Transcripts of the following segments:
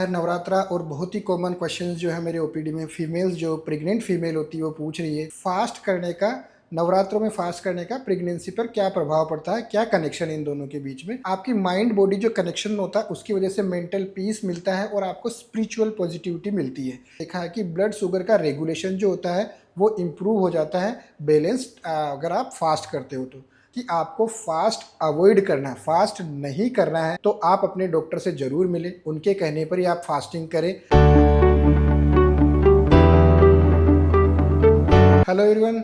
नवरात्रा और बहुत ही common questions जो है मेरे ओपीडी में फीमेल्स जो प्रेग्नेंट फीमेल होती है वो पूछ रही है फास्ट करने का नवरात्रों में फास्ट करने का प्रेगनेंसी पर क्या प्रभाव पड़ता है, क्या कनेक्शन है इन दोनों के बीच में। आपकी माइंड बॉडी जो कनेक्शन होता है उसकी वजह से मेंटल पीस मिलता है और आपको स्पिरिचुअल पॉजिटिविटी मिलती है। देखा है कि ब्लड शुगर का रेगुलेशन जो होता है वो इम्प्रूव हो जाता है बैलेंस्ड अगर आप फास्ट करते हो तो। कि आपको फास्ट अवॉइड करना है, फास्ट नहीं करना है, तो आप अपने डॉक्टर से जरूर मिलें, उनके कहने पर ही आप फास्टिंग करें। हेलो एवरीवन,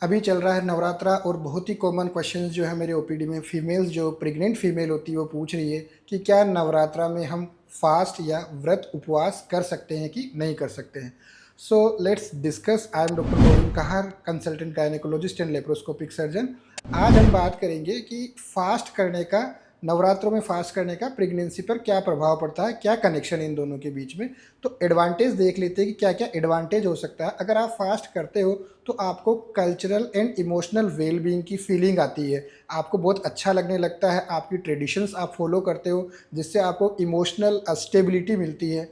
अभी चल रहा है नवरात्रा और बहुत ही कॉमन क्वेश्चंस जो है मेरे ओपीडी में फीमेल्स जो प्रेग्नेंट फीमेल होती है वो पूछ रही है कि क्या नवरात्रा में हम फास्ट या व्रत उपवास कर सकते हैं कि नहीं कर सकते हैं। So let's discuss. I am doctor Govind Kahar, consultant gynaecologist and laparoscopic surgeon. आज हम बात करेंगे कि फास्ट करने का, नवरात्रों में फास्ट करने का प्रेगनेंसी पर क्या प्रभाव पड़ता है, क्या कनेक्शन है इन दोनों के बीच में। तो एडवांटेज देख लेते हैं कि क्या क्या एडवांटेज हो सकता है। अगर आप फास्ट करते हो तो आपको कल्चरल एंड इमोशनल वेलबींग की फीलिंग आती है, आपको बहुत अच्छा लगने लगता है, आपकी ट्रेडिशंस आप फॉलो करते हो जिससे आपको इमोशनल स्टेबिलिटी मिलती है।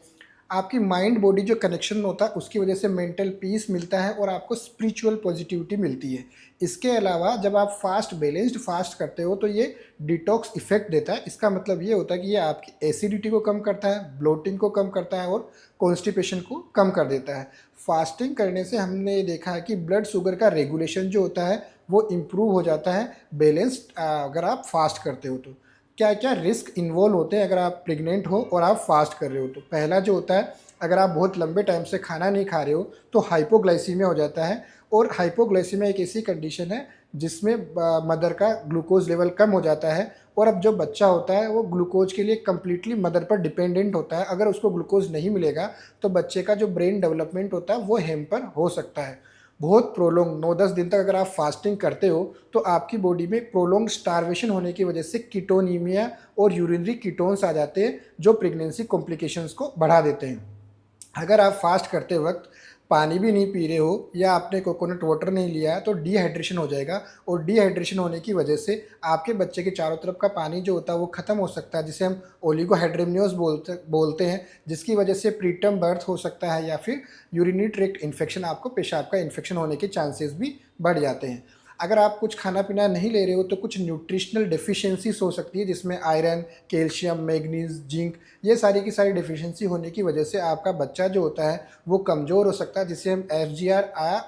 आपकी माइंड बॉडी जो कनेक्शन होता है उसकी वजह से मेंटल पीस मिलता है और आपको स्पिरिचुअल पॉजिटिविटी मिलती है। इसके अलावा जब आप फास्ट बैलेंस्ड फास्ट करते हो तो ये डिटॉक्स इफेक्ट देता है। इसका मतलब ये होता है कि ये आपकी एसिडिटी को कम करता है, ब्लोटिंग को कम करता है और कॉन्स्टिपेशन को कम कर देता है। फास्टिंग करने से हमने ये देखा है कि ब्लड शुगर का रेगुलेशन जो होता है वो इम्प्रूव हो जाता है बैलेंस्ड अगर आप फास्ट करते हो तो। क्या क्या रिस्क इन्वॉल्व होते हैं अगर आप प्रेग्नेंट हो और आप फास्ट कर रहे हो तो। पहला जो होता है, अगर आप बहुत लंबे टाइम से खाना नहीं खा रहे हो तो हाइपोग्लाइसीमिया हो जाता है। और हाइपोग्लाइसीमिया एक ऐसी कंडीशन है जिसमें मदर का ग्लूकोज लेवल कम हो जाता है और अब जो बच्चा होता है वो ग्लूकोज के लिए कम्प्लीटली मदर पर डिपेंडेंट होता है। अगर उसको ग्लूकोज नहीं मिलेगा तो बच्चे का जो ब्रेन डेवलपमेंट होता है वो हैम्पर हो सकता है। बहुत प्रोलोंग 9-10 दिन तक अगर आप फास्टिंग करते हो तो आपकी बॉडी में प्रोलोंग स्टारवेशन होने की वजह से कीटोनीमिया और यूरिनरी कीटोन्स आ जाते हैं जो प्रेगनेंसी कॉम्प्लिकेशंस को बढ़ा देते हैं। अगर आप फास्ट करते वक्त पानी भी नहीं पी रहे हो या आपने कोकोनट वाटर नहीं लिया है तो डिहाइड्रेशन हो जाएगा और डिहाइड्रेशन होने की वजह से आपके बच्चे के चारों तरफ का पानी जो होता है वो ख़त्म हो सकता है, जिसे हम ओलिगोहाइड्रेमियोस बोलते हैं, जिसकी वजह से प्रीटर्म बर्थ हो सकता है या फिर यूरिनरी ट्रैक्ट इन्फेक्शन, आपको पेशाब का इन्फेक्शन होने के चांसेस भी बढ़ जाते हैं। अगर आप कुछ खाना पीना नहीं ले रहे हो तो कुछ न्यूट्रिशनल डेफिशिएंसीज हो सकती है जिसमें आयरन, कैल्शियम, मैग्नीज, जिंक, ये सारी की सारी डेफिशिएंसी होने की वजह से आपका बच्चा जो होता है वो कमज़ोर हो सकता है, जिसे हम FGR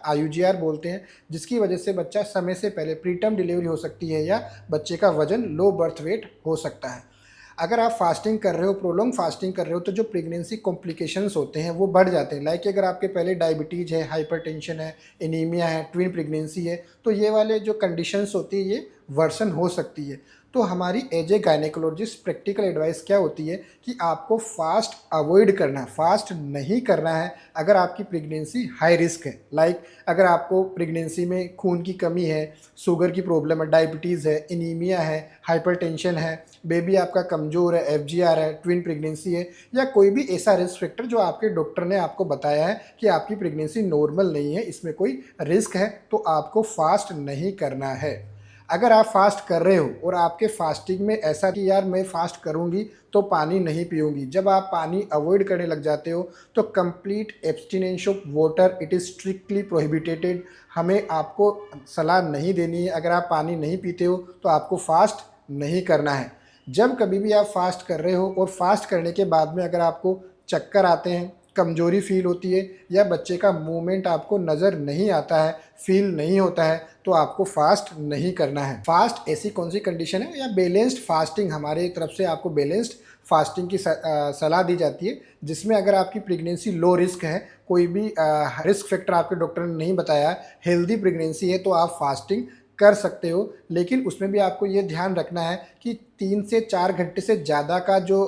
IUGR बोलते हैं, जिसकी वजह से बच्चा समय से पहले प्रीटर्म डिलीवरी हो सकती है या बच्चे का वजन लो बर्थ वेट हो सकता है। अगर आप फास्टिंग कर रहे हो, प्रोलॉन्ग फास्टिंग कर रहे हो तो जो प्रेगनेंसी कॉम्प्लिकेशंस होते हैं वो बढ़ जाते हैं। लाइक अगर आपके पहले डायबिटीज़ है, हाइपरटेंशन है, एनीमिया है, ट्विन प्रेगनेंसी है, तो ये वाले जो कंडीशंस होती है ये वर्सन हो सकती है। तो हमारी as a gynaecologist practical advice क्या होती है कि आपको फास्ट अवॉइड करना है, फास्ट नहीं करना है अगर आपकी प्रेगनेंसी हाई रिस्क है। लाइक अगर आपको प्रेगनेंसी में खून की कमी है, शुगर की प्रॉब्लम है, डायबिटीज़ है, एनीमिया है, हाइपरटेंशन है, बेबी आपका कमज़ोर है, FGR है, ट्विन प्रेगनेंसी है, या कोई भी ऐसा रिस्क फैक्टर जो आपके डॉक्टर ने आपको बताया है कि आपकी प्रेगनेंसी नॉर्मल नहीं है, इसमें कोई रिस्क है, तो आपको फास्ट नहीं करना है। अगर आप फास्ट कर रहे हो और आपके फास्टिंग में ऐसा कि यार मैं फास्ट करूंगी तो पानी नहीं पीऊंगी, जब आप पानी अवॉइड करने लग जाते हो तो complete abstinence of water, it is strictly prohibited. हमें आपको सलाह नहीं देनी है। अगर आप पानी नहीं पीते हो तो आपको फास्ट नहीं करना है। जब कभी भी आप फास्ट कर रहे हो और फास्ट करने के बाद में अगर आपको चक्कर आते हैं, कमजोरी फील होती है या बच्चे का मूवमेंट आपको नज़र नहीं आता है, फील नहीं होता है, तो आपको फास्ट नहीं करना है। फास्ट ऐसी कौन सी कंडीशन है, या बैलेंस्ड फास्टिंग, हमारे तरफ से आपको बैलेंस्ड फास्टिंग की सलाह दी जाती है, जिसमें अगर आपकी प्रेगनेंसी लो रिस्क है, कोई भी रिस्क फैक्टर आपके डॉक्टर ने नहीं बताया, हेल्दी प्रेगनेंसी है, तो आप फास्टिंग कर सकते हो। लेकिन उसमें भी आपको ये ध्यान रखना है कि 3 से 4 घंटे से ज़्यादा का जो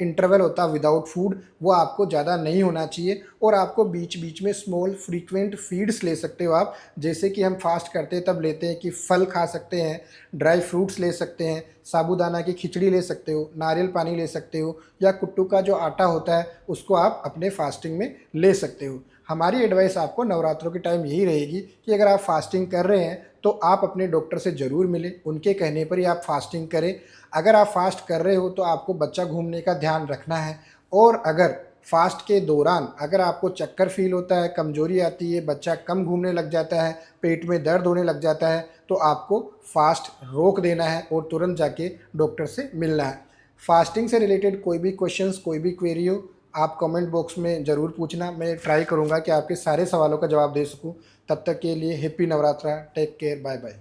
इंटरवल होता है विदाउट फूड वो आपको ज़्यादा नहीं होना चाहिए। और आपको बीच बीच में स्मॉल फ्रीक्वेंट फीड्स ले सकते हो आप, जैसे कि हम फास्ट करते हैं तब लेते हैं कि फल खा सकते हैं, ड्राई फ्रूट्स ले सकते हैं, साबूदाना की खिचड़ी ले सकते हो, नारियल पानी ले सकते हो, या कुट्टू का जो आटा होता है उसको आप अपने फास्टिंग में ले सकते हो। हमारी एडवाइस आपको नवरात्रों के टाइम यही रहेगी कि अगर आप फास्टिंग कर रहे हैं तो आप अपने डॉक्टर से ज़रूर मिलें, उनके कहने पर ही आप फास्टिंग करें। अगर आप फास्ट कर रहे हो तो आपको बच्चा घूमने का ध्यान रखना है और अगर फास्ट के दौरान अगर आपको चक्कर फील होता है, कमजोरी आती है, बच्चा कम घूमने लग जाता है, पेट में दर्द होने लग जाता है, तो आपको फास्ट रोक देना है और तुरंत जाके डॉक्टर से मिलना है। फास्टिंग से रिलेटेड कोई भी क्वेश्चंस, कोई भी क्वेरी हो, आप कमेंट बॉक्स में ज़रूर पूछना। मैं ट्राई करूँगा कि आपके सारे सवालों का जवाब दे सकूँ। तब तक के लिए happy Navratra, take care, bye bye.